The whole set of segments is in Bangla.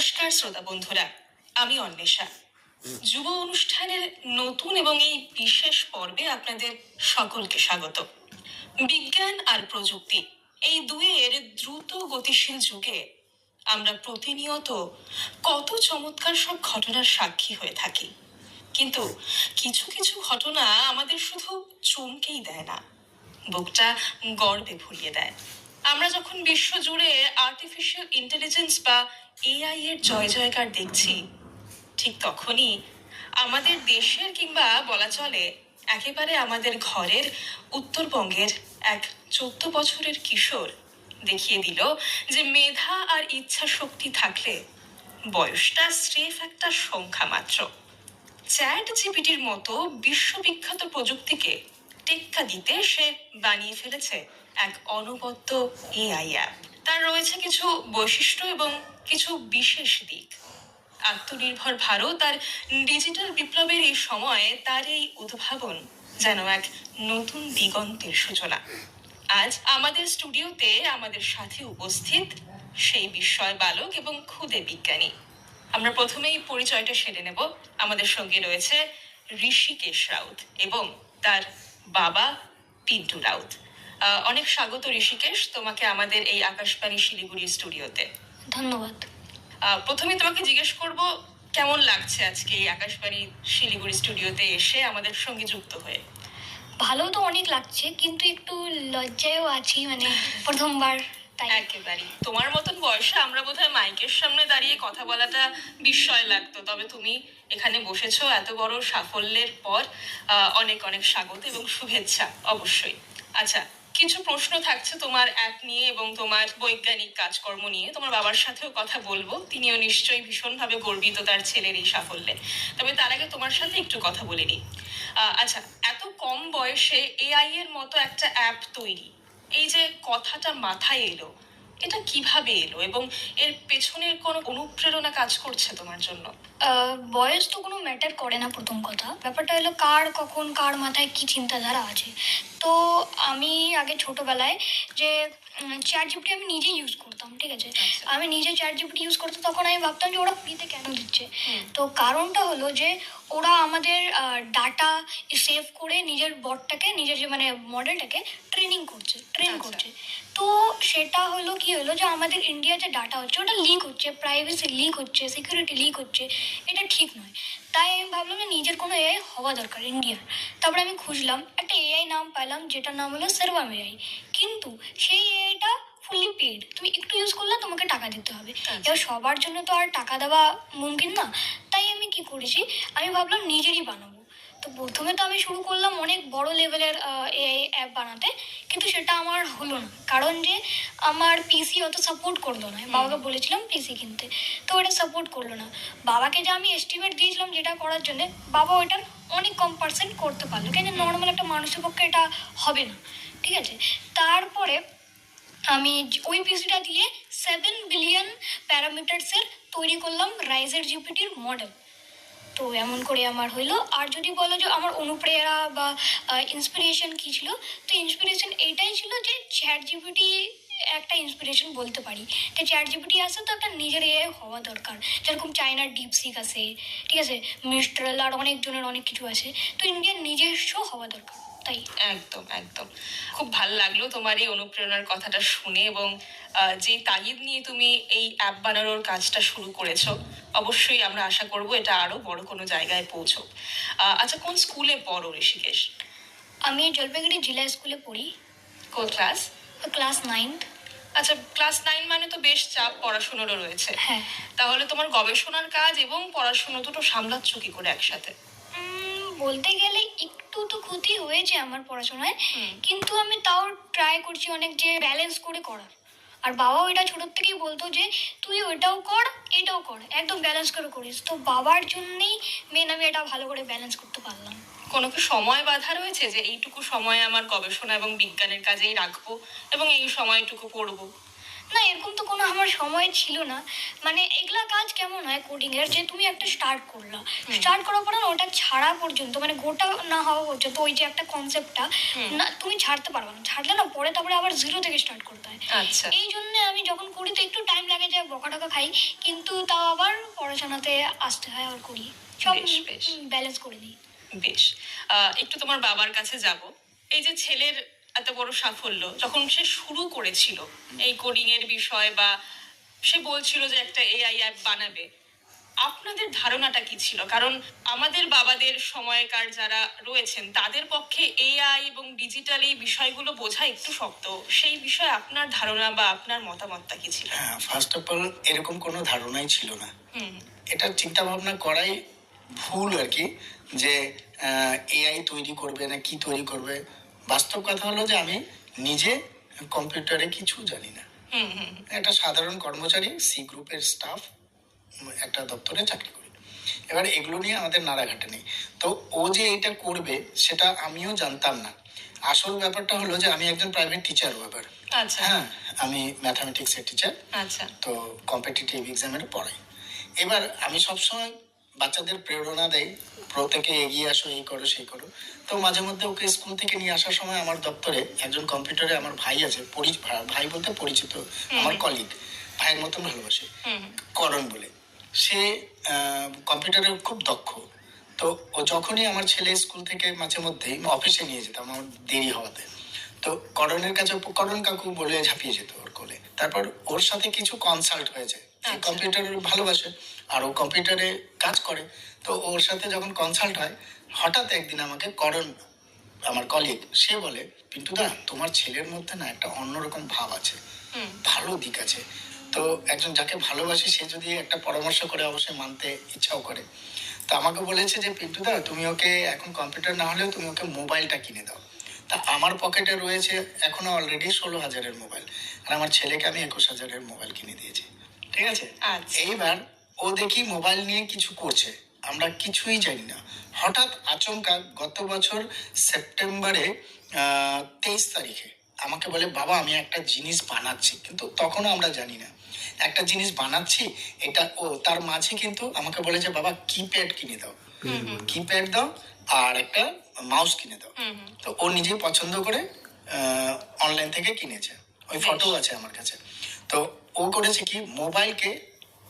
নমস্কার শ্রোতা বন্ধুরা, আমি অন্বেষা। যুব অনুষ্ঠানের নতুন এবং এই বিশেষ পর্বে আপনাদের সকলকে স্বাগত। বিজ্ঞান আর প্রযুক্তি, এই দুইয়ের দ্রুত গতিশীল যুগে আমরা প্রতিনিয়ত কত চমৎকার সব ঘটনার সাক্ষী হয়ে থাকি। কিন্তু কিছু কিছু ঘটনা আমাদের শুধু চমকেই দেয় না, বুকটা গর্বে ভরিয়ে দেয়। আমরা যখন বিশ্বজুড়ে আর্টিফিশিয়াল ইন্টেলিজেন্স বা এআই এর জয় জয়কার দেখছি, ঠিক তখনই আমাদের দেশের কিংবা বলা চলে একেবারে আমাদের ঘরের উত্তরবঙ্গের এক 14 বছরের কিশোর দেখিয়ে দিল যে মেধা আর ইচ্ছা শক্তি থাকলে বয়সটা স্রেফ একটা সংখ্যা মাত্র। চ্যাট জিপিটির মতো বিশ্ববিখ্যাত প্রযুক্তিকে টেক্কা দিতে সে বানিয়ে ফেলেছে এক অনবদ্য এআই অ্যাপ। তার রয়েছে কিছু বৈশিষ্ট্য এবং কিছু বিশেষ দিক। আত্মনির্ভর ভারত আর ডিজিটাল বিপ্লবের এই সময়ে তার এই উদ্ভাবন যেন এক নতুন দিগন্তের সূচনা। আজ আমাদের স্টুডিওতে আমাদের সাথে উপস্থিত সেই বিস্ময় বালক এবং ক্ষুদে বিজ্ঞানী। আমরা প্রথমেই পরিচয়টা সেরে নেব। আমাদের সঙ্গে রয়েছে ঋষিকেশ রাউত এবং তার বাবা পিন্টু রাউত। অনেক স্বাগত ঋষিকেশ, তোমাকে আমাদের এই আকাশবাণী শিলিগুড়ি স্টুডিওতে। ধন্যবাদ। প্রথমে তোমাকে জিজ্ঞেস করব, কেমন লাগছে আজকে এই আকাশবাণী শিলিগুড়ি স্টুডিওতে এসে আমাদের সঙ্গে যুক্ত হয়ে? ভালো তো অনেক লাগছে, কিন্তু একটু লজ্জায়ও আছি, মানে প্রথমবার। তাই একেবারেই তোমার মতন বয়সে আমরা বোধহয় মাইকের সামনে দাঁড়িয়ে কথা বলাটা বিস্ময় লাগতো, তবে তুমি এখানে বসেছো এত বড় সাফল্যের পর। অনেক অনেক স্বাগত এবং শুভেচ্ছা অবশ্যই। আচ্ছা, কিছু প্রশ্ন থাকছে তোমার অ্যাপ নিয়ে এবং তোমার বৈজ্ঞানিক কাজকর্ম নিয়ে। তোমার বাবার সাথেও কথা বলবো, তিনিও নিশ্চয়ই ভীষণভাবে গর্বিত তার ছেলের এই সাফল্যে। তবে তার আগে তোমার সাথে একটু কথা বলে নিই। আচ্ছা, এত কম বয়সে এআই এর মতো একটা অ্যাপ তৈরি, এই যে কথাটা মাথায় এলো, এটা কিভাবে এলো এবং এর পেছনের কোনো অনুপ্রেরণা কাজ করছে তোমার জন্য? বয়স তো কোনো ম্যাটার করে না। প্রথম কথা, ব্যাপারটা হলো কার কখন কার মাথায় কি চিন্তাধারা আছে। তো আমি আগে ছোটবেলায় যে চ্যাট জিপিটি আমি নিজেই ইউজ করতাম, ঠিক আছে। আমি নিজে চ্যাট জিপিটি ইউজ করতাম, তখন আমি ভাবতাম যে ওরা ফ্রিতে কেন দিচ্ছে। তো কারণটা হলো যে ওরা আমাদের ডাটা সেভ করে নিজের বটটাকে, নিজের যে মানে মডেলটাকে ট্রেন করছে। তো সেটা হলো কি হলো যে আমাদের ইন্ডিয়া যে ডাটা হচ্ছে ওটা লিক হচ্ছে, প্রাইভেসি লিক হচ্ছে, সিকিউরিটি লিক হচ্ছে, এটা ঠিক নয়। তাই আমি ভাবলাম যে নিজের কোনো এআই হওয়া দরকার ইন্ডিয়ার। তারপরে আমি খুঁজলাম, একটা এআই নাম পেলাম যেটার নাম হলো সার্ভাম এআই। কিন্তু সেই এআইটা ফুললি পেড, তুমি একটু ইউজ করলে তোমাকে টাকা দিতে হবে। এবার সবার জন্য তো আর টাকা দেওয়া মুমকিন না। তাই আমি কি করেছি, আমি ভাবলাম নিজেরই বানাবো। তো প্রথমে তো আমি শুরু করলাম অনেক বড় লেভেলের এআই অ্যাপ বানাতে, কিন্তু সেটা আমার হলো না। কারণ যে আমার পিসি অত সাপোর্ট করলো না। বাবাকে বলেছিলাম পিসি কিনতে, তো ওটা সাপোর্ট করলো না। বাবাকে যে আমি এস্টিমেট দিয়েছিলাম যেটা করার জন্য, বাবা ওইটার অনেক কম পার্সেন্ট করতে পারলো, কেন নর্মাল একটা মানুষের পক্ষে এটা হবে না, ঠিক আছে। তারপরে আমি ওই পিসিটা দিয়ে 7 বিলিয়ন প্যারামিটার্সের তৈরি করলাম রাইজের জিপিটির মডেল। তো এমন করে আমার হইলো। আর যদি বলো যে আমার অনুপ্রেরণা বা ইন্সপিরেশন কী ছিল, তো ইন্সপিরেশন এইটাই ছিল যে চ্যাট জিপিটি একটা ইন্সপিরেশন বলতে পারি। যে চ্যাট জিপিটি আছে তো একটা নিজের এ হওয়া দরকার। যেরকম চায়নার ডিপসিক আছে, ঠিক আছে, মিস্ট্রাল, আর অনেকজনের অনেক কিছু আছে। তো ইন্ডিয়ার নিজস্ব হওয়া দরকার। তাই একদম একদম খুব ভালো লাগলো তোমার এই অনুপ্রেরণার কথাটা শুনে, এবং যে তাগিদ নিয়ে তুমি এই অ্যাপ বানানোর কাজটা শুরু করেছো, অবশ্যই আমরা আশা করব এটা আরো বড় কোনো জায়গায় পৌঁছো। আচ্ছা, কোন স্কুলে পড়ো ঋষিকেশ? আমি জলপাইগুড়ি জেলা স্কুলে পড়ি। কোন ক্লাস? ক্লাস 9। আচ্ছা, ক্লাস 9 মানে তো বেশ চাপ পড়াশোনারও রয়েছে। হ্যাঁ। তাহলে তোমার গবেষণার কাজ এবং পড়াশোনা দুটো সামলাচ্ছ কি করে একসাথে? বলতে গেলে একটু তো ক্ষতি হয়েছে আমার পড়াশোনায়, কিন্তু আমি তাও ট্রাই করছি অনেক যে ব্যালেন্স করে করার। আর বাবাও এটা ছোটোর থেকেই বলতো যে তুই ওইটাও কর এটাও কর, একদম ব্যালেন্স করে করিস। তো বাবার জন্যেই মেন আমি এটা ভালো করে ব্যালেন্স করতে পারলাম। কোনো কি সময় বাধা রয়েছে যে এইটুকু সময় আমার গবেষণা এবং বিজ্ঞানের কাজেই রাখবো এবং এই সময়টুকু পড়বো? না, এরকম তো কোনো আমার সময় ছিল না। মানে এগুলা কাজ কেমন হয় কোডিংয়ের, যে তুমি একটা স্টার্ট করলা, স্টার্ট করার পরে ওটা ছাড়া পর্যন্ত, মানে গোটা না হওয়া পর্যন্ত, ওই যে একটা কনসেপ্টটা না তুমি ছাড়তে পারবে না। ছাড়লে না পরে তারপরে আবার জিরো থেকে স্টার্ট করতে হয়। আচ্ছা। এই জন্য আমি আমি যখন করি তো একটু টাইম লাগে, যে বকা টকা খাই, কিন্তু তাও আবার পড়াশোনাতে আসতে হয়, আর করি সব বেশ, বেশ। ব্যালেন্স করে দিই। বেশ। একটু তোমার বাবার কাছে যাব। এই যে ছেলের এত বড় সাফল্য, যখন সে শুরু করেছিল এই কোডিং এর বিষয়, বা সে বলছিল যে একটা এআই অ্যাপ বানাবে, আপনাদের ধারণাটা কি ছিল? কারণ আমাদের বাবাদের সময়কার যারা রয়েছেন তাদের পক্ষে এআই এবং ডিজিটাল এই বিষয়গুলো বোঝা একটু শক্ত। সেই বিষয়ে আপনার ধারণা বা আপনার মতামতটা কি ছিল? হ্যাঁ, ফার্স্ট অফ অল এরকম কোনো ধারণাই ছিল না। হুম। এটা চিন্তা ভাবনা করাই ভুল আর কি, যে এআই তৈরি করবে না কি তৈরি করবে। বাস্তব কথা হলো যে আমি নিজে কম্পিউটারে কিছু জানি না। হুম। হুম। একটা সাধারণ কর্মচারী, সি গ্রুপের স্টাফ, একটা দপ্তরে চাকরি করি। এবার এগুলো নিয়ে আমাদের নাড়াঘাটা নেই। তো ও যে এটা করবে সেটা আমিও জানতাম না। আসল ব্যাপারটা হলো যে আমি একজন প্রাইভেট টিচার ব্যাপার। আচ্ছা। হ্যাঁ, আমি ম্যাথামেটিক্সের টিচার। আচ্ছা। তো কম্পিটিটিভ এক্সামের পড়াই। এবার আমি সবসময় বাচ্চাদের প্রেরণা দেই, প্রত্যেকে এগিয়ে আসো, এই করো সেই করো। তো মাঝে মধ্যে ওকে স্কুল থেকে নিয়ে আসার সময় আমার দপ্তরে একজন কম্পিউটারে আমার ভাই আছে, ভাই বলতে পরিচিত, আমার কলিগ, ভাইয়ের মতন ভালোবাসে, হুম। করণ বলে। সে কম্পিউটারে খুব দক্ষ। তো ও যখনই আমার ছেলে স্কুল থেকে মাঝে মধ্যেই অফিসে নিয়ে যেতাম আমার দেরি হওয়াতে, তো করণের কাছে করণ কাকু বলে ঝাঁপিয়ে যেত ওর কোলে। তারপর ওর সাথে কিছু কনসাল্ট হয়েছে, সে আচ্ছা। কম্পিউটার ভালোবাসে আর ও কম্পিউটারে কাজ করে। তো ওর সাথে যখন কনসাল্ট হয়, হঠাৎ একদিন আমাকে করণ, আমার কলিগ, সে বলে, পিন্টুদা তোমার ছেলের মধ্যে না একটা অন্যরকম ভাব আছে, হুম। ভালো দিক আছে। তো একজন যাকে ভালোবাসি সে যদি একটা পরামর্শ করে অবশ্যই মানতে ইচ্ছাও করে। তা আমাকে বলেছে যে পিন্টুদা তুমি ওকে এখন কম্পিউটার না হলেও তুমি ওকে মোবাইলটা কিনে দাও। তা আমার পকেটে রয়েছে এখনো অলরেডি 16,000-এর মোবাইল, আর আমার ছেলেকে আমি 21,000-এর মোবাইল কিনে দিয়েছি। ঠিক আছে। আচ্ছা। এইবার ও দেখি মোবাইল নিয়ে কিছু করছে, আমরা কিছুই জানি না। হঠাৎ আচমকা গত বছর সেপ্টেম্বরে 23 তারিখে আমাকে বলে, বাবা আমি একটা জিনিস বানাচ্ছি, কিন্তু তখনও আমরা জানি না একটা জিনিস বানাচ্ছি এটা। ও তার মাঝে কিন্তু আমাকে বলে যে বাবা কিপ্যাড কিনে দাও, কিপ্যাড দাও আর একটা মাউস কিনে দাও। হুম। হুম। তো ও নিজেই পছন্দ করে অনলাইন থেকে কিনেছে, ওই ফটো আছে আমার কাছে। তো ও করেছে কি, মোবাইলকে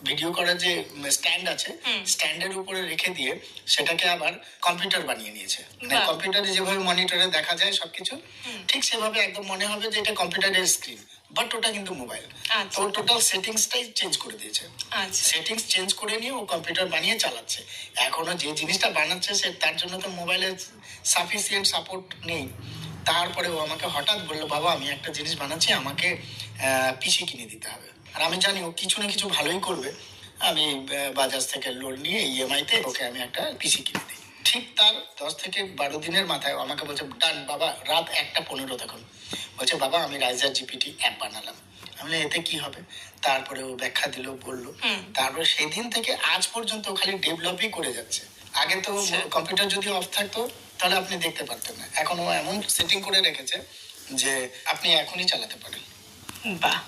ভিডিও করার যে স্ট্যান্ড আছে, হুম। স্ট্যান্ডের উপরে রেখে দিয়ে সেটাকে আবার কম্পিউটার বানিয়ে নিয়েছে। মানে বাহ। কম্পিউটারে যেভাবে মনিটরে দেখা যায় সবকিছু, হুম। ঠিক সেভাবে একদম মনে হবে যে এটা কম্পিউটারের স্ক্রিন, বাট ওটা কিন্তু মোবাইল। আচ্ছা। তো টোটাল সেটিংসটাই চেঞ্জ করে দিয়েছে। আচ্ছা। সেটিংস চেঞ্জ করে নিয়ে ও কম্পিউটার বানিয়ে চালাচ্ছে। এখনো যে জিনিসটা বানাচ্ছে সে তার জন্য তো মোবাইলের সাফিসিয়েন্ট সাপোর্ট নেই। তারপরে ও আমাকে হঠাৎ বললো, বাবা আমি একটা জিনিস বানাচ্ছি, আমাকে পিসি কিনে দিতে হবে। আর আমি জানি ও কিছু না কিছু ভালোই করবে। আমি বাজাজ থেকে লোন নিয়ে ইএমআইতে ওকে আমি একটা পিসি কিনে দিই। ঠিক তার 10 থেকে 12 দিনের মাথায় ও আমাকে বলছে, ডান বাবা, রাত 1:15 তখন। বলছে, বাবা আমি রাইজার জিপিটি অ্যাপ বানালাম। আমি বললাম, এতে কি হবে? তারপরে ও ব্যাখ্যা দিল, বললো। হুম। তারপরে সেদিন থেকে আজ পর্যন্ত ও খালি ডেভেলপই করে যাচ্ছে। আগে তো আচ্ছা। কম্পিউটার যদি অফ থাকতো তাহলে আপনি দেখতে পারতেন না, এখন ও এমন সেটিং করে রেখেছে যে আপনি এখনই চালাতে পারেন। বাহ,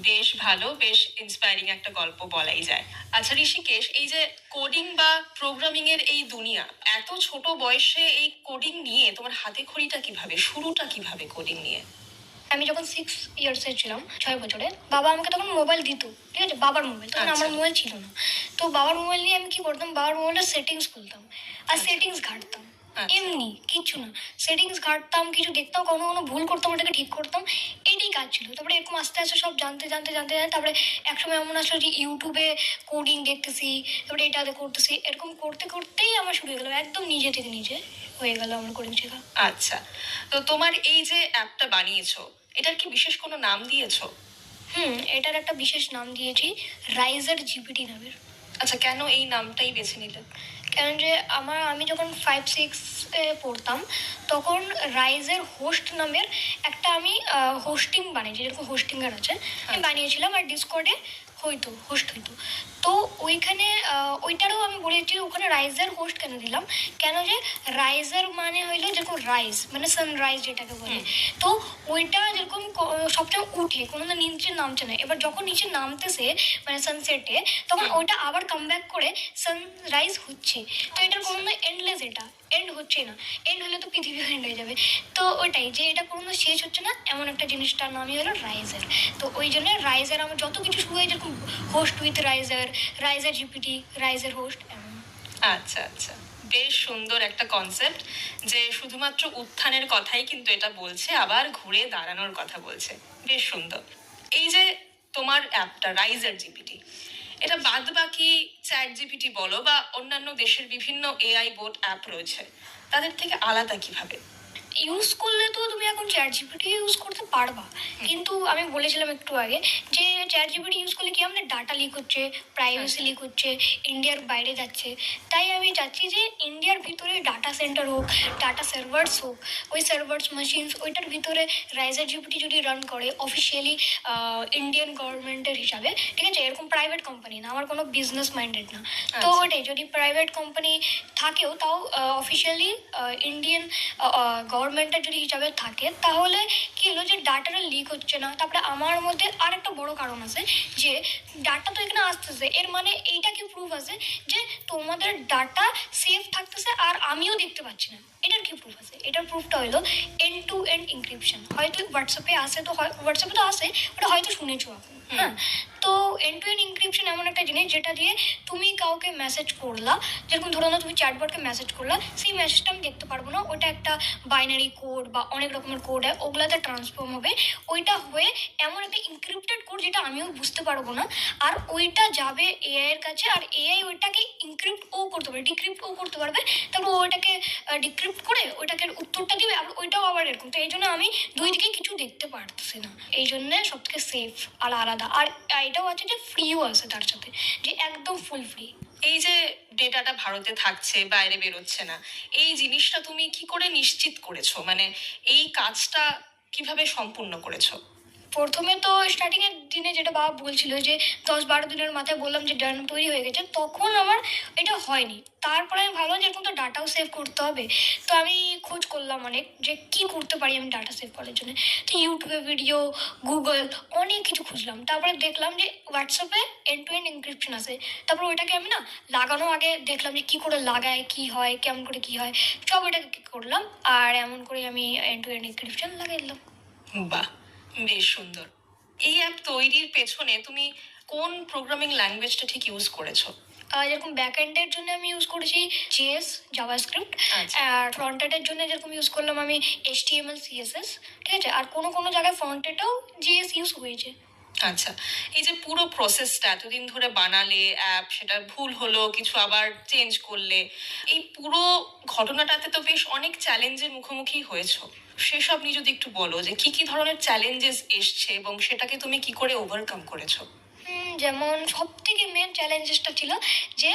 বেশ ভালো, বেশ ইন্সপায়ারিং একটা গল্প বলাই যায়। আচ্ছা ঋষিকেশ, এই যে কোডিং বা প্রোগ্রামিং এর এই দুনিয়া, এত ছোট বয়সে এই কোডিং নিয়ে তোমার হাতে খড়িটা কিভাবে, শুরুটা কিভাবে কোডিং নিয়ে? আমি যখন 6 ইয়ার্সের ছিলাম, 6 বছরে, বাবা আমাকে তখন মোবাইল দিত, ঠিক আছে, বাবার মোবাইল, তখন আচ্ছা। আমার মোবাইল ছিল না। তো বাবার মোবাইল নিয়ে আমি কি করতাম, বাবার মোবাইলের সেটিংস খুলতাম আর আচ্ছা। সেটিংস ঘাঁটতাম। আচ্ছা। এমনি কিচ্ছু না, সেটিংস ঘাঁটতাম, কিছু দেখতাম, কখনো কোনো ভুল করতাম ওটাকে ঠিক করতাম, এইটাই কাজ ছিল। তারপরে এরকম আস্তে আস্তে সব জানতে জানতে জানতে জানতে তারপরে একসময় এমন আসলো যে ইউটিউবে কোডিং দেখতেছি, তারপরে এটাতে করতেছি, এরকম করতে করতেই আমার শুরু হয়ে গেলো, একদম নিজে থেকে নিজে হয়ে গেল আমার কোডিং শেখা। আচ্ছা, তো তোমার এই যে অ্যাপটা বানিয়েছো, এটার কি বিশেষ কোনো নাম দিয়েছো? এটার একটা বিশেষ নাম দিয়েছি, রাইজার জিপিটি নামের। আচ্ছা, কেন এই নামটাই বেছে নিলে? কারণ যে আমি যখন 5-6-এ পড়তাম, তখন রাইজের হোস্ট নামের একটা আমি হোস্টিং বানিয়েছি, যেরকম হোস্টিংয়ের আছে আমি বানিয়েছিলাম, আর ডিসকর্ডে হোস্ট হইতো। তো ওইখানে ওইটারও আমি বলেছি ওখানে রাইজের হোস্ট কেন দিলাম, কেন যে রাইজার মানে হইলো যেরকম রাইজ মানে সানরাইজ যেটাকে বলে। তো ওইটা যেরকম সবসময় উঠে, কোনো নিচে নামছে না, এবার যখন নিচে নামতেছে মানে সানসেটে, তখন ওইটা আবার কাম ব্যাক করে সানরাইজ হচ্ছে। তো এটার কোনো এন্ডলেস, এটা এন্ড হচ্ছে না। এন্ড হলে তো পৃথিবী এন্ড হয়ে যাবে। তো ওটাই যে এটা কোনো শেষ হচ্ছে না, এমন একটা জিনিসটার নামই হলো রাইজার। তো ওই জন্য রাইজার আমার যত কিছু শুরু হয়, যেরকম host with raiser, raiser GPT, raiser host, এমন। আচ্ছা আচ্ছা, বেশ সুন্দর একটা কনসেপ্ট, যে শুধুমাত্র উত্থানের কথাই কিন্তু এটা বলছে, আবার ঘুরে দাঁড়ানোর কথা বলছে। বেশ সুন্দর। এই যে তোমার অ্যাপটা রাইজার জিপিটি, এটা বাদ বাকি চ্যাট জিপিটি বলো বা অন্যান্য দেশের বিভিন্ন এআই বোট অ্যাপ রয়েছে, তাদের থেকে আলাদা কিভাবে? ইউজ করলে তো তুমি এখন চ্যাট জিপিটি ইউজ করতে পারবা, কিন্তু আমি বলেছিলাম একটু আগে যে চ্যাট জিপিটি ইউজ করলে কি আমাদের ডাটা লিক হচ্ছে, প্রাইভেসি লিক হচ্ছে, ইন্ডিয়ার বাইরে যাচ্ছে। তাই আমি চাচ্ছি যে ইন্ডিয়ার ভিতরে ডাটা সেন্টার হোক, ডাটা সার্ভার্স হোক, ওই সার্ভার্স মেশিনস ওইটার ভিতরে রাইজার জিপিটি যদি রান করে অফিসিয়ালি ইন্ডিয়ান গভর্নমেন্টের হিসাবে, ঠিক আছে, এরকম প্রাইভেট কোম্পানি না, আমার কোনো বিজনেস মাইন্ডেড না। তো আচ্ছা। ওটাই, যদি প্রাইভেট কোম্পানি থাকেও তাও অফিসিয়ালি ইন্ডিয়ান গভর্নমেন্টের যদি হিসাবে থাকে, তাহলে কি হলো যে ডাটাটা লিক হচ্ছে না। তারপরে আমার মধ্যে আর একটা বড় কারণ আছে যে ডাটা তো এখানে আসতেছে, এর মানে এইটা কি প্রুফ আছে যে তোমাদের ডাটা সেফ থাকতেছে আর আমিও দেখতে পাচ্ছি না। এটার কি প্রুফ আছে? এটার প্রুফটা হলো এন্ড টু এন্ড ইনক্রিপশন। হয়তো হোয়াটসঅ্যাপে আসে, তো হোয়াটসঅ্যাপে তো আসে, ওটা হয়তো শুনেছো এখন, হ্যাঁ। তো এন্ড টু এন্ড ইনক্রিপশন এমন একটা জিনিস যেটা দিয়ে তুমি কাউকে মেসেজ করলা, যেরকম ধরো না তুমি চ্যাটবটকে মেসেজ করলা, সেই মেসেজটা আমি দেখতে পারবো না, ওটা একটা বাইনারি কোড বা অনেক রকমের কোড হয়, ওগুলাতে ট্রান্সফর্ম হবে। ওইটা হয়ে এমন একটা ইনক্রিপ্টেড কোড যেটা আমিও বুঝতে পারবো না, আর ওইটা যাবে এআই এর কাছে, আর এআই ওইটাকে ইনক্রিপ্ট ও করতে পারবে, ডিক্রিপ্ট ও করতে পারবে। তারপর ওইটাকে ডিক্রিপ্ট করে ওইটাকে উত্তরটা দিবে, আর ওইটাও আবার এরকম। তো এই জন্য আমি দুই দিকে কিছু দেখতে পারতেছি না, এই জন্য সব থেকে সেফ আর আলাদা। আর এটাও আছে যে ফ্রিও আছে তার সাথে, যে একদম ফুল ফ্রি। এই যে ডেটাটা ভারতে থাকছে, বাইরে বেরোচ্ছে না, এই জিনিসটা তুমি কি করে নিশ্চিত করেছো? মানে এই কাজটা কিভাবে সম্পূর্ণ করেছো? প্রথমে তো স্টার্টিং এর দিনে যেটা বাবা বলছিল যে 10-12 দিনের মাথায় বললাম যে ডান তৈরি হয়ে গেছে, তখন আমার এটা হয়নি। তারপরে আমি ভাবলাম যে এরকম তো ডাটাও সেভ করতে হবে। তো আমি খোঁজ করলাম অনেক, যে কি করতে পারি আমি ডাটা সেভ করার জন্য। তো ইউটিউবে ভিডিও, গুগল, অনেক কিছু খুঁজলাম। তারপরে দেখলাম যে হোয়াটসঅ্যাপে এন্ড টু এন্ড এনক্রিপশন আছে। তারপর ওইটাকে আমি না লাগানো আগে দেখলাম যে কী করে লাগায়, কি হয়, কেমন করে কি হয়, সব এটাকে কি করলাম, আর এমন করে আমি এন্ড টু এন্ড এনক্রিপশন লাগাই দিলাম। বাহ, বেশ সুন্দর। এই অ্যাপ তৈরির পেছনে তুমি কোন প্রোগ্রামিং ল্যাঙ্গুয়েজটা ঠিক ইউজ করেছো? যেরকম ব্যাক এন্ডের জন্য আমি ইউজ করেছি জেএস, জাভাস্ক্রিপ্ট। আচ্ছা। আর ফ্রন্ট এন্ডের জন্য যেরকম ইউজ করলাম আমি এইচটিএমএল, সিএসএস, ঠিক আছে। আর কোনো কোনো জায়গায় ফ্রন্ট এন্ডেও জেএস ইউজ হয়েছে। আচ্ছা, এই যে পুরো প্রসেসটা এতদিন ধরে বানালে অ্যাপ, সেটা ভুল হলো, কিছু আবার চেঞ্জ করলে, এই পুরো ঘটনাটাতে তো বেশ অনেক চ্যালেঞ্জের মুখোমুখি হয়েছো। সেসব নিয়ে যদি একটু বলো যে কি কি ধরনের চ্যালেঞ্জেস এসছে এবং সেটাকে তুমি কি করে ওভারকাম করেছো? যেমন সব থেকে মেন চ্যালেঞ্জেসটা ছিল যে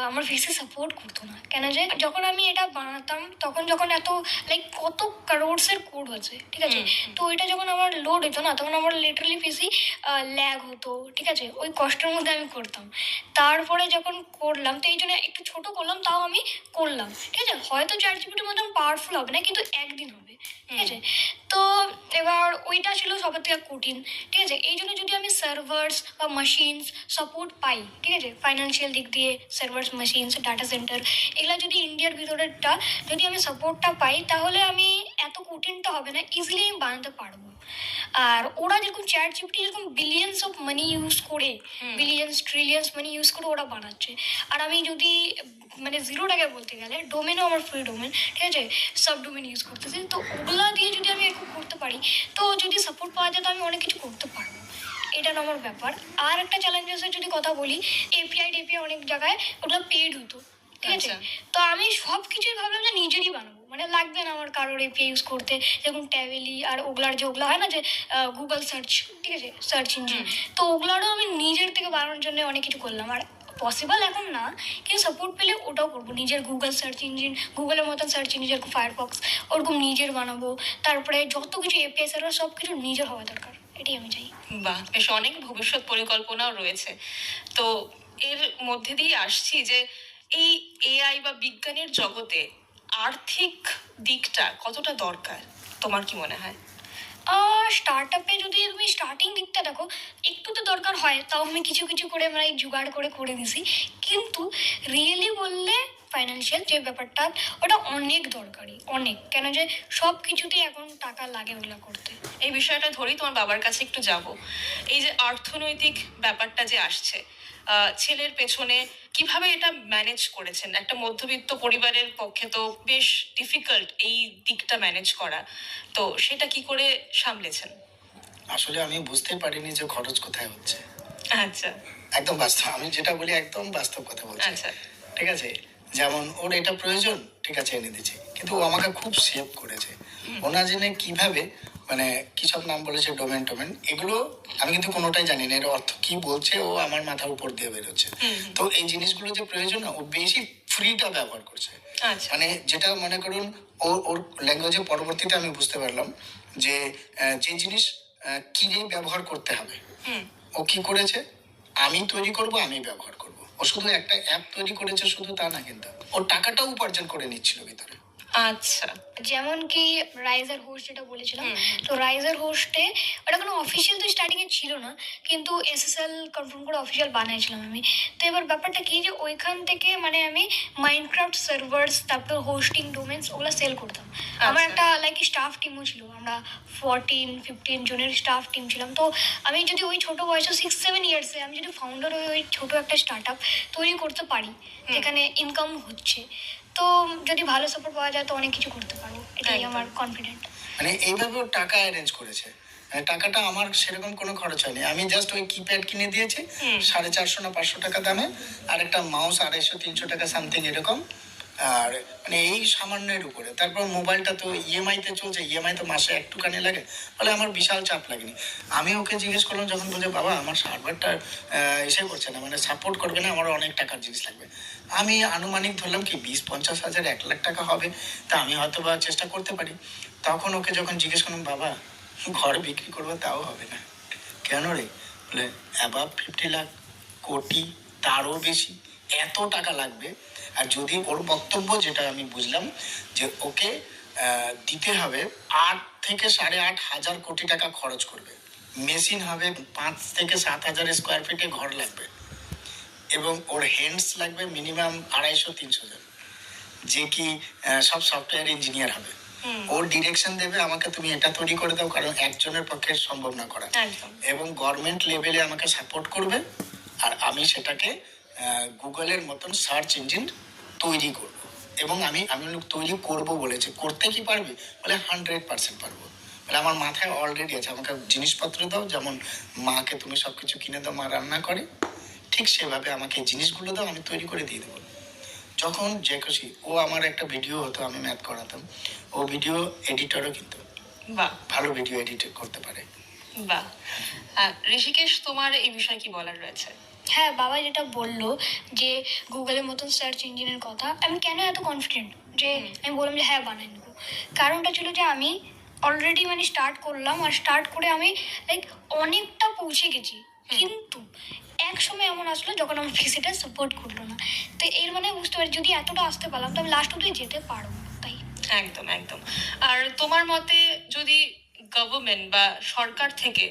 আমার ভিসি সাপোর্ট করতো না। কেন যে যখন আমি এটা বানাতাম তখন যখন এত লাইক কত কারোর্সের কোড হচ্ছে, ঠিক আছে, তো ওইটা যখন আমার লোড হতো না, তখন আমার লিটারালি পিসি ল্যাগ হতো, ঠিক আছে, ওই কষ্টের মধ্যে আমি করতাম। তারপরে যখন করলাম, তো এই জন্য একটু ছোট করলাম, তাও আমি করলাম, ঠিক আছে। হয়তো চ্যাট জিপিটির মতন পাওয়ারফুল হবে না, কিন্তু একদিন হবে, ঠিক আছে। তো এবার ওইটা ছিল সবার থেকে কঠিন, ঠিক আছে। এই জন্য যদি আমি সার্ভার্স বা মেশিনস সাপোর্ট পাই, ঠিক আছে, ফাইন্যান্সিয়াল দিক দিয়ে সার্ভার্স, মেশিনস, ডাটা সেন্টার, এগুলো যদি ইন্ডিয়ার ভিতরেরটা যদি আমি সাপোর্টটা পাই, তাহলে আমি এত কঠিনটা হবে না, ইজিলি আমি বানাতে পারবো। আর ওরা যেরকম চ্যাট জিপিটি যেরকম বিলিয়ন্স অফ মানি ইউজ করে, বিলিয়ন্স ট্রিলিয়ন্স মানি ইউজ করে ওরা বানাচ্ছে। আর আমি যদি মানে জিরো টাকায় বলতে গেলে ডোমেনও আমার ফ্রি ডোমেন, ঠিক আছে, সাব ডোমেন ইউজ করতেছি। তো ওগুলা দিয়ে যদি আমি এরকম করতে পারি, তো যদি সাপোর্ট পাওয়া যায়, তো আমি অনেক কিছু করতে পারবো। এটা আমার ব্যাপার। আর একটা চ্যালেঞ্জেসের যদি কথা বলি, এপিআই অনেক জায়গায় ওগুলো পেড হতো, ঠিক আছে। আচ্ছা। তো আমি সব কিছুই ভাবলাম যে নিজেরই বানাবো, মানে লাগবে না আমার কারোর এপিআই ইউজ করতে, যেরকম ট্যাবেলি আর ওগুলার যে ওগুলো হয় না যে গুগল সার্চ, ঠিক আছে, সার্চ ইঞ্জিন, তো ওগুলারও আমি নিজের থেকে বানানোর জন্য অনেক কিছু করলাম। আর পসিবল এখন না, কিন্তু সাপোর্ট পেলে ওটাও করবো, নিজের গুগল সার্চ ইঞ্জিন, গুগলের মতন সার্চ ইঞ্জিন যেরকম ফায়ারফক্স, ওরকম নিজের বানাবো। তারপরে যত কিছু এপিআই সার্ভার সব কিছু নিজের হওয়া দরকার, এটাই আমি চাই। বাহ, বেশ অনেক ভবিষ্যৎ পরিকল্পনাও রয়েছে। তো এর মধ্যে দিয়ে আসছি যে এই এআই বা বিজ্ঞানের জগতে আর্থিক দিকটা কতটা দরকার, তোমার কি মনে হয়? স্টার্ট আপে যদি তুমি স্টার্টিং দিকটা দেখো, একটু তো দরকার হয়, তাও আমি কিছু কিছু করে মানে জোগাড় করে করে দিছি। কিন্তু রিয়েলি বললে ফাইন্যান্সিয়াল যে ব্যাপারটা, ওটা অনেক দরকারি, অনেক, কেন যে সব কিছুতেই এখন টাকা লাগে ওগুলো করতে। এই বিষয়টা ধরেই তোমার বাবার কাছে একটু যাব। এই যে অর্থনৈতিক ব্যাপারটা যে আসছে, ছেলের পেছনে কিভাবে এটা ম্যানেজ করেছেন? একটা মধ্যবিত্ত পরিবারের পক্ষে তো বেশ ডিফিকাল্ট এই দিকটা ম্যানেজ করা, তো সেটা কি করে সামলেছেন? আসলে আমি বুঝতে পারিনি যে খরচ কোথায় হচ্ছে। আচ্ছা। একদম বাস্তব, আমি যেটা বলি একদম বাস্তব কথা বলছি। আচ্ছা। ঠিক আছে, যেমন ওর এটা প্রয়োজন, ঠিক আছে এনে দিচ্ছি, কিন্তু ও আমাকে খুব সেভ করেছে। ও না জেনে কিভাবে, মানে কি সব নাম বলেছে, ডোমেন টোমেন, এগুলো আমি কিন্তু কোনোটাই জানি না এর অর্থ কি বলছে, ও আমার মাথার উপর দিয়ে বেরোচ্ছে। তো এই জিনিসগুলো যে প্রয়োজন না, ও বেশি ফ্রিটা ব্যবহার করছে। আচ্ছা। মানে যেটা মনে করুন, ওর ল্যাঙ্গুয়েজে পরবর্তীতে আমি বুঝতে পারলাম যে যে জিনিস কিনে ব্যবহার করতে হবে, হুম। ও কি করেছে, আমি তৈরি করব, আমি ব্যবহার করব। ও শুধু একটা অ্যাপ তৈরি করেছে শুধু তা না, কিন্তু ওর টাকাটাও উপার্জন করে নিচ্ছিল ভিতরে। আচ্ছা। যেমন কি রাইজার হোস্ট যেটা বলেছিলাম, হুম। তো রাইজার হোস্টে ওটা কোনো অফিসিয়াল তো স্টার্টিং এ ছিল না, কিন্তু এসএসএল কনফার্ম করে অফিসিয়াল বানিয়েছিলাম আমি। তো এবার ব্যাপারটা কি যে ওইখান থেকে মানে আমি মাইনক্রাফট সার্ভার্স, তারপর হোস্টিং ডোমেন্স ওগুলো সেল করতাম। আমার একটা লাইক স্টাফ টিমও ছিল, আমরা 14-15 জনের স্টাফ টিম ছিলাম। তো আমি যদি ওই ছোট বয়সে 6-7 ইয়ার্সে আমি যদি ফাউন্ডার হয়ে ওই ছোট একটা স্টার্ট আপ তৈরি করতে পারি যেখানে ইনকাম হচ্ছে, তো যদি ভালো সাপোর্ট পাওয়া যায় তো অনেক কিছু করতে পারবো, এটাই একদম। আমার কনফিডেন্ট। মানে এইভাবে ও টাকা অ্যারেঞ্জ করেছে। মানে টাকাটা আমার সেরকম কোনো খরচ হয়নি, আমি জাস্ট ওই কিপ্যাড কিনে দিয়েছি 450 না 500 টাকা দামে, আর একটা মাউস 250-300 টাকা সামথিং এরকম। আর মানে এই সামান্যের উপরে, তারপর মোবাইলটা তো ইএমআই তে চলছে, ইএমআই তো মাসে একটুখানি লাগে, ফলে আমার বিশাল চাপ লাগেনি। আমি ওকে জিজ্ঞেস করলাম যখন, বলে বাবা আমার সার্ভারটা এসে করছে না, মানে সাপোর্ট করবে না, আমার অনেক টাকার জিনিস লাগবে। আমি আনুমানিক ধরলাম কি 20-50 হাজার 1 লাখ টাকা হবে, তা আমি হয়তো বা চেষ্টা করতে পারি। তখন ওকে যখন জিজ্ঞেস করলাম, বাবা ঘর বিক্রি করবো তাও হবে না, কেন রে? বলে অ্যাবাভ 50 লাখ, কোটি, তারও বেশি, এত টাকা লাগবে। আর যদি ওর বক্তব্য যেটা আমি বুঝলাম, যে ওকে দিতে হবে 8 থেকে 8.5 হাজার কোটি টাকা খরচ করবে, মেশিন হবে 5 থেকে 7 হাজার স্কোয়ার ফিটে ঘর লাগবে, এবং ওর হ্যান্ডস লাগবে মিনিমাম 250-300 জন, যে কি সব সফটওয়্যার ইঞ্জিনিয়ার হবে। ওর ডিরেকশন দেবে আমাকে, তুমি এটা তৈরি করে দাও, কারণ একজনের পক্ষে সম্ভব না করা। একদম। এবং গভর্নমেন্ট লেভেলে আমাকে সাপোর্ট করবে, আর আমি সেটাকে গুগলের মতন সার্চ ইঞ্জিন তৈরি করব। এবং আমি তৈরি করব বলেছে, করতে কি পারবে? বলে 100% পারবো। বলে আমার মাথায় অলরেডি আছে, আমাকে জিনিসপত্র দাও, যেমন মাকে তুমি সব কিছু কিনে দাও, মা রান্না করে, ঠিক সেভাবে আমাকে এই জিনিসগুলো দাও, আমি তৈরি করে দিয়ে দেবো। যখন যে খুশি, ও আমার একটা ভিডিও হতো, আমি ম্যাথ করাতাম, ও ভিডিও এডিটরও কিন্তু বাহ। ভালো ভিডিও এডিট করতে পারে। বাহ। ঋষিকেশ, তোমার এই বিষয়ে কি বলার রয়েছে? হ্যাঁ, বাবা যেটা বললো যে গুগলের মতন সার্চ ইঞ্জিনের কথা, আমি কেন এত কনফিডেন্ট যে আমি বললাম যে হ্যাঁ বানাই নেবো, কারণটা ছিল যে আমি অলরেডি মানে স্টার্ট করলাম, আর স্টার্ট করে আমি লাইক অনেকটা পৌঁছে গেছি, কিন্তু এক সময় এমন আসলো যখন আমার পিসিটা সাপোর্ট করলো না। তো এর মানে বুঝতে পারি যদি এতটা আসতে পারলাম তো আমি লাস্ট অব্দি যেতে পারবো, তাই। একদম একদম। আর তোমার মতে যদি গভর্নমেন্ট বা সরকার থেকে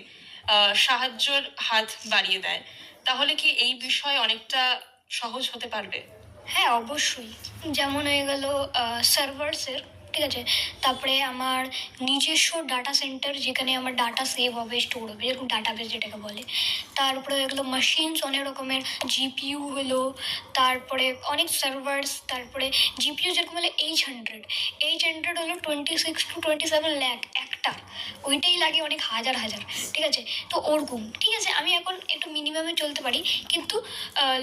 সাহায্যের হাত বাড়িয়ে দেয়, তাহলে কি এই বিষয় অনেকটা সহজ হতে পারবে? হ্যাঁ অবশ্যই, যেমন হয়ে গেল সার্ভার্সের, ঠিক আছে, তারপরে আমার নিজস্ব ডাটা সেন্টার যেখানে আমার ডাটা সেভ হবে, স্টোর হবে, যেরকম ডাটাবেস যেটাকে বলে। তারপরে হয়ে গেলো মেশিনস, অনেক রকমের জিপিইউ হলো, তারপরে অনেক সার্ভার্স, তারপরে জিপিইউ যেরকম হলো H100 হলো 26-27 লাখ একটা, ওইটাই লাগে অনেক হাজার হাজার, ঠিক আছে। তো ওরকম, ঠিক আছে, আমি এখন একটু মিনিমামে চলতে পারি, কিন্তু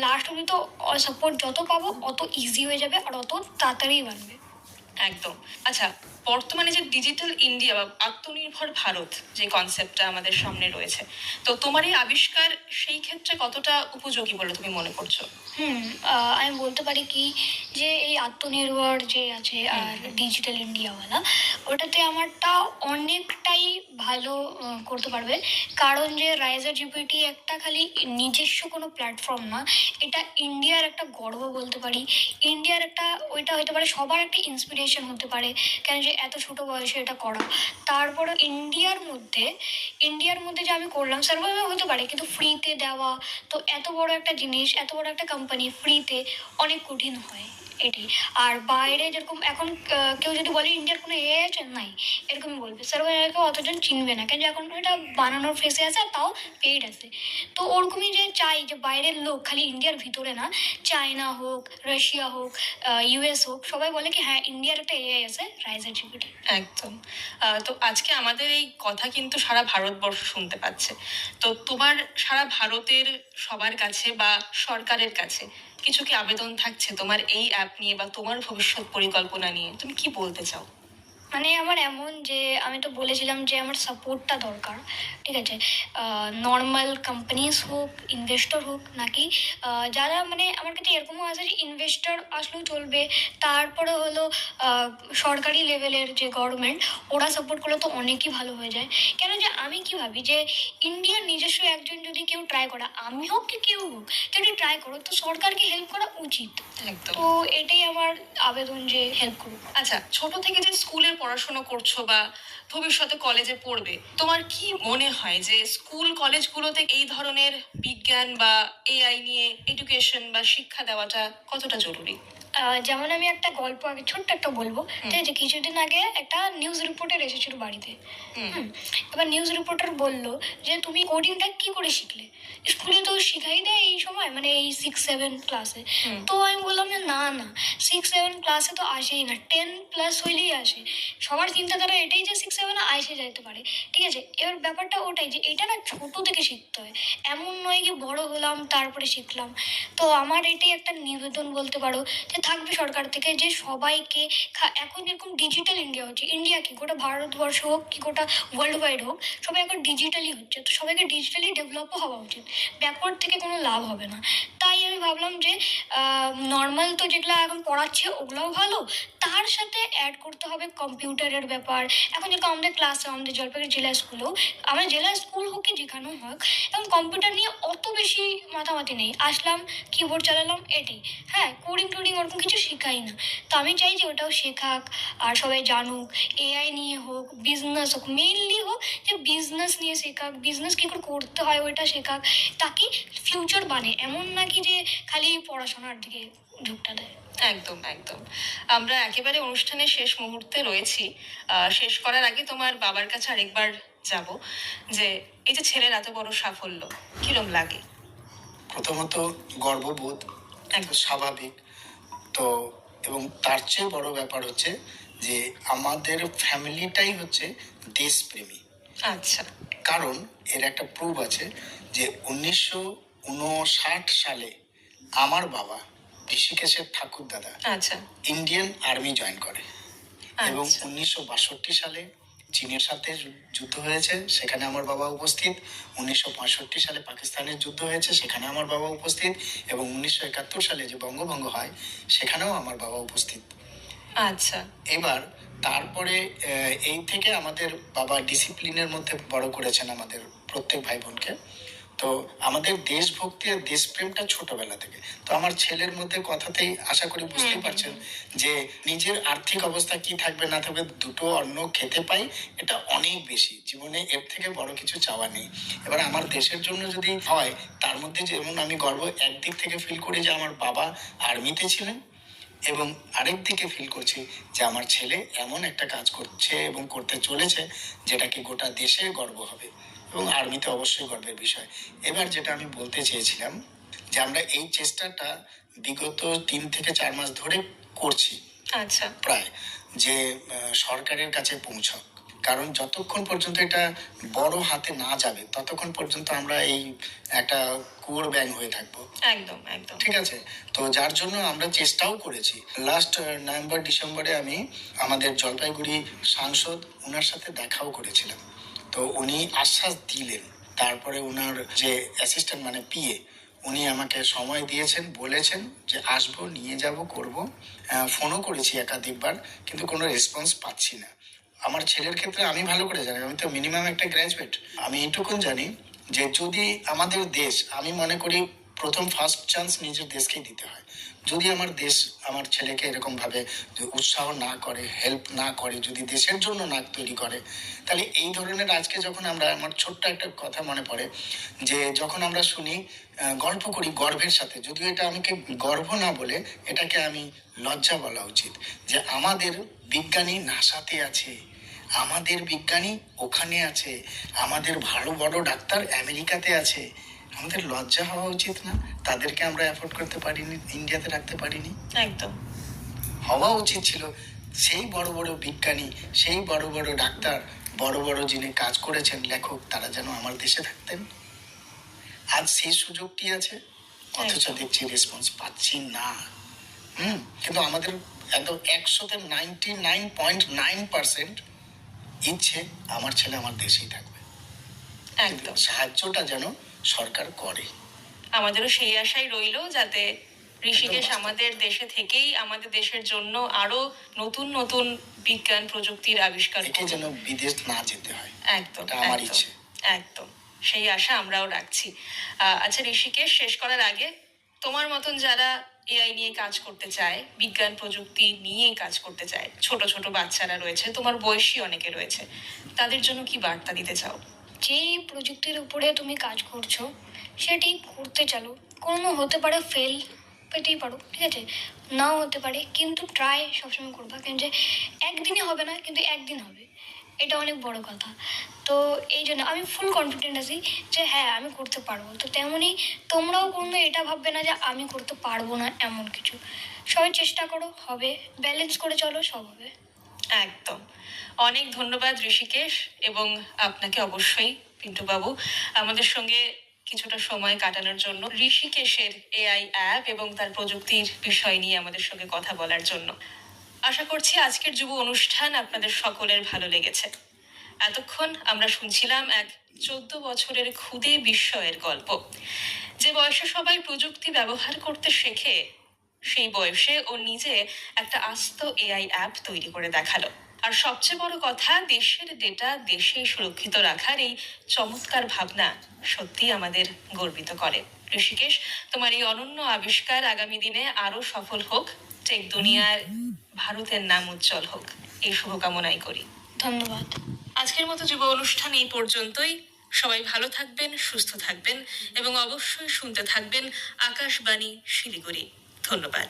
লাস্ট অব্দি তো সাপোর্ট যত পাবো অত ইজি হয়ে যাবে আর অত তাড়াতাড়ি বানবে। একদম। আচ্ছা, বর্তমানে যে ডিজিটাল ইন্ডিয়া বা আত্মনির্ভর ভারত যে কনসেপ্টটা আমাদের সামনে রয়েছে, তো তোমার এই আবিষ্কার সেই ক্ষেত্রে কতটা উপযোগী বলে তুমি মনে করছো? আমি বলতে পারি কি যে এই আত্মনির্ভর যে আছে আর ডিজিটাল ইন্ডিয়াওয়ালা, ওটাতে আমারটা অনেকটাই ভালো করতে পারবে, কারণ যে রাইজার জিপিটি একটা খালি নিজস্ব কোনো প্ল্যাটফর্ম না, এটা ইন্ডিয়ার একটা গর্ব বলতে পারি, ইন্ডিয়ার একটা, ওইটা হতে পারে সবার একটা ইন্সপিরেশন হতে পারে, কেন যে এত ছোট বয়সে এটা করা। তারপরে ইন্ডিয়ার মধ্যে যে আমি করলাম সার্ভাইভ হতে পারে, কিন্তু ফ্রিতে দেওয়া, তো এত বড় একটা জিনিস, এত বড় একটা কোম্পানি ফ্রিতে অনেক কঠিন হয়। এটাই। আর বাইরে যেরকম এখন কেউ যদি বলে ইন্ডিয়ার কোনো এআই আছে, নাই, এরকমই বলবে। সার্ভার এআইকে অতজন চিনবে না, কেন যে এখন এটা বানানোর ফেসে আছে, আর তাও পেইড আছে। তো ওরকমই যে চাই যে বাইরের লোক, খালি ইন্ডিয়ার ভিতরে না, চায়না হোক, রাশিয়া হোক, ইউএস হোক, সবাই বলে কি হ্যাঁ ইন্ডিয়ার একটা এআই আছে, রাইজার জিপিটি। একদম। তো আজকে আমাদের এই কথা কিন্তু সারা ভারতবর্ষ শুনতে পাচ্ছে। তো তোমার সারা ভারতের সবার কাছে বা সরকারের কাছে কিছু কি আবেদন থাকছে তোমার এই অ্যাপ নিয়ে বা তোমার ভবিষ্যৎ পরিকল্পনা নিয়ে? তুমি কি বলতে চাও? মানে আমার এমন যে আমি তো বলেছিলাম যে আমার সাপোর্টটা দরকার, ঠিক আছে। নর্মাল কোম্পানিজ হোক, ইনভেস্টর হোক, নাকি যারা মানে আমার কাছে এরকমও আছে যে ইনভেস্টর আসলেও চলবে, তারপরে হলো সরকারি লেভেলের যে গভর্নমেন্ট, ওরা সাপোর্ট করলে তো অনেকই ভালো হয়ে যায়। কেন যে আমি কি ভাবি যে ইন্ডিয়ার নিজস্ব একজন যদি কেউ ট্রাই করা, আমি হোক কি কেউ হোক, কেউ যদি ট্রাই করো তো সরকারকে হেল্প করা উচিত। একদম। তো এটাই আমার আবেদন যে হেল্প করুক। আচ্ছা, ছোট থেকে যে স্কুলে পড়াশোনা করছো বা ভবিষ্যতে কলেজে পড়বে, তোমার কি মনে হয় যে স্কুল কলেজগুলোতে এই ধরনের বিজ্ঞান বা এআই নিয়ে এডুকেশন বা শিক্ষা দেওয়াটা কতটা জরুরি? যেমন আমি একটা গল্প আগে ছোট্ট একটা বলবো, হুম। যে কিছুদিন আগে একটা নিউজ রিপোর্টার এসেছিল বাড়িতে। হুম। হুম। এবার নিউজ রিপোর্টার বললো যে তুমি কোডিংটা কি করে শিখলে, স্কুলে তো শিখাই দেয় এই সময়, মানে এই 6-7 ক্লাসে। হুম। তো আমি বললাম যে না না, 6-7 ক্লাসে তো আসেই না, 10+ হইলেই আসে। সবার চিন্তাধারা এটাই যে 6-7 আসে যাইতে পারে, ঠিক আছে। এবার ব্যাপারটা ওটাই যে এটা না ছোট থেকে শিখতে হয়, এমন নয় কি বড় হলাম তারপরে শিখলাম। তো আমার এটাই একটা নিবেদন বলতে পারো, যে থাকবে সরকার থেকে যে সবাইকে এখন যেরকম ডিজিটাল ইন্ডিয়া হচ্ছে, ইন্ডিয়া কি গোটা ভারতবর্ষ হোক কি গোটা ওয়ার্ল্ড ওয়াইড হোক, সবাই এখন ডিজিটালি হচ্ছে, তো সবাইকে ডিজিটালি ডেভেলপও হওয়া উচিত, ব্যাকওয়ার্ড থেকে কোনো লাভ হবে না। তাই আমি ভাবলাম যে নর্মাল তো যেগুলো এখন পড়াচ্ছে ওগুলোও ভালো, তার সাথে অ্যাড করতে হবে কম্পিউটারের ব্যাপার। এখন যেরকম আমাদের ক্লাসে, আমাদের জলপাইগুড়ি জেলা স্কুলেও, আমাদের জেলা স্কুল হোক কি যেখানেও হোক, এখন কম্পিউটার নিয়ে অত বেশি মাতামাতি নেই, আসলাম কিবোর্ড চালালাম এটাই। হ্যাঁ, কোডিং টোডিং ওরকম কিছু শেখাই না। তো আমি চাই যে ওটাও শেখাক, আর সবাই জানুক, এআই নিয়ে হোক, বিজনেস হোক, মেইনলি হোক যে বিজনেস নিয়ে শেখাক, বিজনেস কী করে করতে হয় ওইটা শেখাক, তাকে ফিউচার বানে, এমন নাকি যে খালি পড়াশোনার দিকে ঝুঁকটা দেয়। একদম, একদম। আমরা একেবারে অনুষ্ঠানের শেষ মুহূর্তে রয়েছি। শেষ করার আগে তোমার বাবার কাছে আরেকবার যাব, যে এই যে ছেলের এত বড় সাফল্য, কিরম লাগে? প্রথমত গর্ববোধ, একদম। স্বাভাবিক। তো এবং তার চেয়ে বড় ব্যাপার হচ্ছে যে আমাদের ফ্যামিলিটাই হচ্ছে দেশপ্রেমী। আচ্ছা। কারণ এর একটা প্রুফ আছে যে 1959 সালে আমার বাবা ঋষিকেশের ঠাকুর দাদা আচ্ছা। ইন্ডিয়ান আর্মি জয়েন করে, এবং আচ্ছা। 1962 সালে চীনের সাথে যুদ্ধ হয়েছে, সেখানে আমার বাবা উপস্থিত। 1965 সালে পাকিস্তানের যুদ্ধ হয়েছে, সেখানে আমার বাবা উপস্থিত। এবং 1971 সালে যে বঙ্গভঙ্গ হয়, সেখানেও আমার বাবা উপস্থিত। আচ্ছা। এবার তারপরে এই থেকে আমাদের বাবা ডিসিপ্লিনের মধ্যে বড় করেছেন আমাদের প্রত্যেক ভাই বোনকে। তো আমাদের দেশভক্তি আর দেশপ্রেমটা ছোটবেলা থেকে। তো আমার ছেলের মধ্যে কথাতেই আশা করি বুঝতেই পারছেন যে নিজের আর্থিক অবস্থা কি থাকবে না থাকবে, দুটো অন্ন খেতে পাই, এটা অনেক বেশি। জীবনে এর থেকে বড় কিছু চাওয়া নেই। এবার আমার দেশের জন্য যদি হয়, তার মধ্যে যেমন আমি গর্ব একদিক থেকে ফিল করি যে আমার বাবা আর্মিতে ছিলেন, এবং আরেক দিকে ফিল করছি যে আমার ছেলে এমন একটা কাজ করছে এবং করতে চলেছে যেটাকে গোটা দেশে গর্ব হবে, এবং আর্মিতে অবশ্যই গর্বের বিষয়। এবার যেটা আমি বলতে চেয়েছিলাম, যে আমরা এই চেষ্টাটা বিগত 3 থেকে 4 মাস ধরে করছি আচ্ছা। প্রায়, যে সরকারের কাছে পৌঁছাক। কারণ যতক্ষণ পর্যন্ত এটা বড় হাতে না যাবে, ততক্ষণ পর্যন্ত আমরা এই একটা কুয়োর ব্যাং হয়ে থাকবো। একদম, একদম। ঠিক আছে। তো যার জন্য আমরা চেষ্টাও করেছি। লাস্ট নভেম্বর ডিসেম্বরে আমি আমাদের জলপাইগুড়ি সাংসদ ওনার সাথে দেখাও করেছিলাম। তো উনি আশ্বাস দিলেন, তারপরে ওনার যে অ্যাসিস্ট্যান্ট মানে পিএ, উনি আমাকে সময় দিয়েছেন, বলেছেন যে আসবো, নিয়ে যাব, করব। ফোনও করেছি একাধিকবার, কিন্তু কোনো রেসপন্স পাচ্ছি না। আমার ছেলের ক্ষেত্রে আমি ভালো করে জানি, আমি তো মিনিমাম একটা গ্র্যাজুয়েট। আমি এইটুকুন জানি যে যদি আমাদের দেশ, আমি মনে করি প্রথম ফার্স্ট চান্স নিজের দেশকেই দিতে হয়। যদি আমার দেশ আমার ছেলেকে এরকমভাবে উৎসাহ না করে, হেল্প না করে, যদি দেশের জন্য না তৈরি করে, তাহলে এই ধরনের আজকে যখন আমরা, আমার ছোট্ট একটা কথা মনে পড়ে যে যখন আমরা শুনি গল্প করি গর্বের সাথে, যদিও এটা আমাকে গর্ব না বলে এটাকে আমি লজ্জা বলা উচিত, যে আমাদের বিজ্ঞানী নাসাতে আছে, আমাদের বিজ্ঞানী ওখানে আছে, আমাদের ভালো বড় ডাক্তার আমেরিকাতে আছে। আমাদের লজ্জা হওয়া উচিত না? তাদেরকে আমরা অ্যাফোর্ড করতে পারিনি, ইন্ডিয়াতে রাখতে পারিনি? একদম। হওয়া উচিত ছিল সেই বড় বড় বিজ্ঞানী, সেই বড় বড় ডাক্তার, বড় বড় যিনি কাজ করেছেন লেখক, তারা যেন আমার দেশে থাকতেন। আজ সেই সুযোগটি আছে, অথচ দেখছি রেসপন্স পাচ্ছি না। কিন্তু আমাদের একদম 99.9% ইচ্ছে আমার ছেলে আমার দেশেই থাকবে। একদম। সাহায্যটা যেন সরকার করে। আমাদেরও সেই আশাই রইলো, যাতে ঋষিকেশ একদম। আমাদের দেশে থেকেই আমাদের দেশের জন্য আরো নতুন নতুন বিজ্ঞান প্রযুক্তির আবিষ্কার একে করুক। যেন বিদেশ না যেতে হয়, একদম এটা আমার একদম, ইচ্ছে। একদম সেই আশা আমরাও রাখছি। আচ্ছা ঋষিকেশ, শেষ করার আগে তোমার মতন যারা এআই নিয়ে কাজ করতে চায়, বিজ্ঞান প্রযুক্তি নিয়ে কাজ করতে চায়, ছোট ছোট বাচ্চারা রয়েছে, তোমার বয়সী অনেকে রয়েছে, তাদের জন্য কি বার্তা দিতে চাও? যেই প্রযুক্তির উপরে তুমি কাজ করছো সেটি করতে চালো। কোনো হতে পারে ফেল, পেতেই পারো, ঠিক আছে, নাও হতে পারে, কিন্তু ট্রাই সবসময় করবা। কেন যে একদিনে হবে না, কিন্তু একদিন হবে, এটা অনেক বড় কথা। তো এই জন্য আমি ফুল কনফিডেন্ট আছি যে হ্যাঁ আমি করতে পারবো। তো তেমনই তোমরাও কোনো এটা ভাববে না যে আমি করতে পারবো না, এমন কিছু। সবাই চেষ্টা করো, হবে, ব্যালেন্স করে চলো, সব হবে। একদম। অনেক ধন্যবাদ ঋষিকেশ, এবং আপনাকে অবশ্যই পিন্টু বাবু আমাদের সঙ্গে কিছুটা সময় কাটানোর জন্য, ঋষিকেশের এআই অ্যাপ এবং তার প্রযুক্তির বিষয় নিয়ে আমাদের সঙ্গে কথা বলার জন্য। আশা করছি আজকের যুব অনুষ্ঠান আপনাদের সকলের ভালো লেগেছে। এতক্ষণ আমরা শুনছিলাম এক 14 বছরের ক্ষুদে বিস্ময়ের গল্প। যে বয়সে সবাই প্রযুক্তি ব্যবহার করতে শেখে, সেই বয়সে ও নিজে একটা আস্ত এআই অ্যাপ তৈরি করে দেখালো। আর সবচেয়ে বড় কথা, দেশের ডেটা দেশেই সুরক্ষিত রাখার এই চমৎকার ভাবনা সত্যি আমাদের গর্বিত করে। ঋষিকেশ, তোমার এই অনন্য আবিষ্কার আগামী দিনে আরো সফল হোক, টেক দুনিয়ার ভারতের নাম উজ্জ্বল হোক, এই শুভকামনাই করি। ধন্যবাদ। আজকের মতো যুব অনুষ্ঠান এই পর্যন্তই। সবাই ভালো থাকবেন, সুস্থ থাকবেন এবং অবশ্যই শুনতে থাকবেন আকাশবাণী শিলিগুড়ি। ধন্যবাদ।